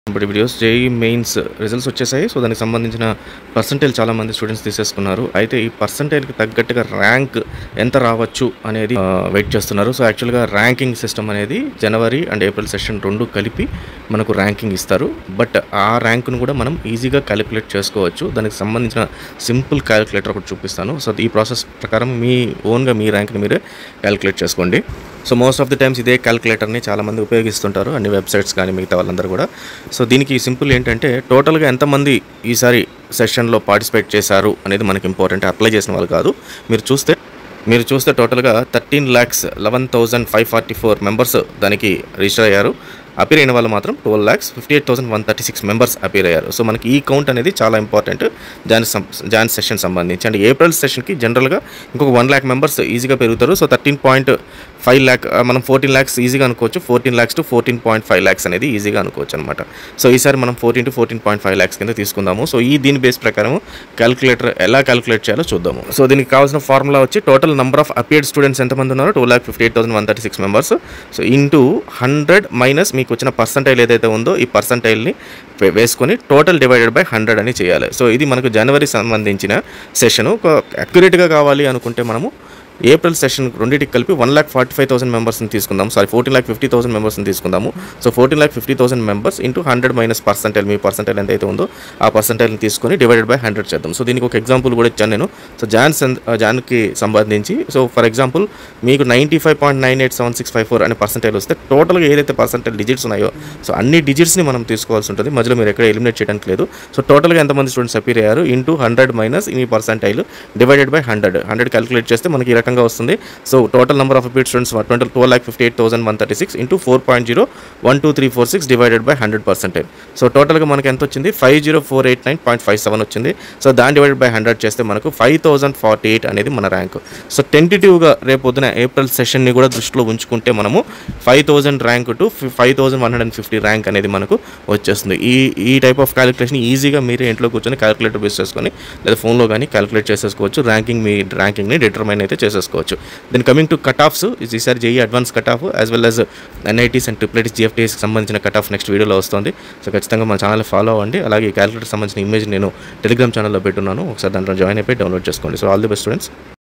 ఇప్పుడు videos JEE mains results వచ్చేసాయి. So దానికి సంబంధించిన పర్సెంటేజ్ చాలామంది స్టూడెంట్స్ తీసేసుకున్నారు. అయితే ఈ పర్సెంటేజ్కి తగ్గట్టుగా ర్యాంక్ ఎంత రావచ్చు అనేది వెయిట్ చేస్తున్నారు. సో యాక్చువల్గా ర్యాంకింగ్ సిస్టమ్ అనేది జనవరి అండ్ ఏప్రిల్ సెషన్ రెండు కలిపి మనకు ర్యాంకింగ్ ఇస్తారు. బట్ ఆ ర్యాంకును కూడా మనం ఈజీగా క్యాలిక్యులేట్ చేసుకోవచ్చు. దానికి సంబంధించిన సింపుల్ క్యాలిక్యులేటర్ ఒకటి చూపిస్తాను. సో ఈ ప్రాసెస్ ప్రకారం మీ ఓన్గా మీ ర్యాంక్ని మీరే క్యాలిక్యులేట్ చేసుకోండి. So most of the times ఇదే క్యాలిక్యులేటర్ని చాలామంది ఉపయోగిస్తుంటారు, అన్ని వెబ్సైట్స్ కానీ మిగతా వాళ్ళందరూ కూడా. సో దీనికి సింపుల్ ఏంటంటే టోటల్గా ఎంతమంది ఈసారి సెషన్లో పార్టిసిపేట్ చేశారు అనేది మనకి ఇంపార్టెంట్, అప్లై చేసిన వాళ్ళు కాదు. మీరు చూస్తే టోటల్గా 13,11,544 మెంబర్స్ దానికి రిజిస్టర్ అయ్యారు. అపీర్ అయిన వాళ్ళు మాత్రం 12,58,136 మెంబర్స్ అపీర్ అయ్యారు. సో మనకి ఈ కౌంట్ అనేది చాలా ఇంపార్టెంట్ జాన్ సెషన్ సంబంధించి. అండ్ ఏప్రిల్ సెషన్కి జనరల్గా ఇంకొక 1 lakh మెంబర్స్ ఈజీగా పెరుగుతారు. సో 13.5 lakh మనం 14 lakhs ఈజీగా అనుకోవచ్చు. 14 lakhs to 14.5 lakhs అనేది ఈజీగా అనుకోవచ్చు అనమాట. సో ఈసారి మనం 14 to 14.5 lakhs కింద తీసుకుందాము. సో దీని బేస్ ప్రకారం క్యాలిక్యులేటర్ ఎలా క్యాలిక్యులేట్ చేయాలో చూద్దాము. సో దీనికి కావాల్సిన ఫార్ములా వచ్చి total number of appeared students ఎంతమంది ఉన్నారు, 2,58,136 మెంబర్స్. సో ఇంటూ 100 మైనస్ మీకు వచ్చిన పర్సంటైల్ ఏదైతే ఉందో ఈ పర్సంటైల్ని వేసుకొని టోటల్ డివైడెడ్ బై 100 అని చేయాలి. సో ఇది మనకు జనవరి సంబంధించిన సెషను. అక్యురేట్గా కావాలి అనుకుంటే మనము ఏప్రిల్ సెషన్ రెండింటికి కలిపి 1,45,000 మెంబర్స్ని తీసుకుందాం. 14,50,000 మెంబర్స్ని తీసుకుందాము. So 14,50,000 members into 100 minus percentile, మీ పర్సంటైల్ ఎంత అయితే ఉందో ఆ పర్సంటైల్ని తీసుకొని డివైడెడ్ బై 100 చేద్దాం. సో దీనికి ఒక ఎగ్జాంపుల్ కూడా ఇచ్చాను నేను. సో జాన్కి సంబంధించి సో ఫర్ ఎగ్జాంపుల్ మీకు 95.987654 అనే పర్సంటైల్ వస్తే టోటల్గా ఏదైతే పర్సంటైల్ డిజిట్స్ ఉన్నాయో సో అన్ని డిజిట్స్ని మనం తీసుకోవాల్సి ఉంటుంది. మధ్యలో మీరు ఎక్కడ ఎలిమినేట్ చేయడానికి లేదు. సో టోటల్గా ఎంతమంది స్టూడెంట్స్ అపీర్ అయ్యారు ఇంటూ 100 మైనస్ మీ పర్సంటైల్ డివైడెడ్ బై 100 క్యాలిక్యులేట్ చేస్తే మనకి ఈ రకంగా వస్తుంది. So total number of appeared students 12,58,136 into 4.012,346 divided by 100%. So టోటల్గా మనకి ఎంత వచ్చింది, 50,489.57 వచ్చింది. సో దాన్ని డివైడెడ్ బై 100 చేస్తే మనకు 5,048 అనేది మన ర్యాంక్. సో టెంటేటివ్గా రేపొద్దున ఏప్రిల్ సెషన్ని కూడా దృష్టిలో ఉంచుకుంటే మనము 5,000 ర్యాంక్ టు 5,150 ర్యాంక్ అనేది మనకు వచ్చేస్తుంది. ఈ టైప్ ఆఫ్ క్యాలిక్యులేషన్ ఈజీగా మీరే ఇంట్లో కూర్చొని క్యాలిక్యులేటర్ బేస్ చేసుకొని లేదా ఫోన్లో కానీ క్యాలిక్యులేట్ చేసేసుకోవచ్చు. మీ ర్యాంకింగ్ని డిటర్మైన్ అయితే చేసేసుకోవచ్చు. Then coming to cut offs, ఈసారి JEE advance cut off as well as NITs and triple జిఎఫ్టీఎస్కి సంబంధించిన కట్ ఆఫ్ నెక్స్ట్ వీడియోలో వస్తుంది. సో ఖచ్చితంగా మన ఛానల్ ఫాలో అవ్వండి. అలాగే క్యాలిక్యులేటర్ సంబంధించిన ఇమేజ్ నేను టెలిగ్రామ్ ఛానల్లో పెట్టున్నాను, ఒకసారి దాంట్లో జాయిన్ అయిపోయి డౌన్లోడ్ చేసుకోండి. So all the best students.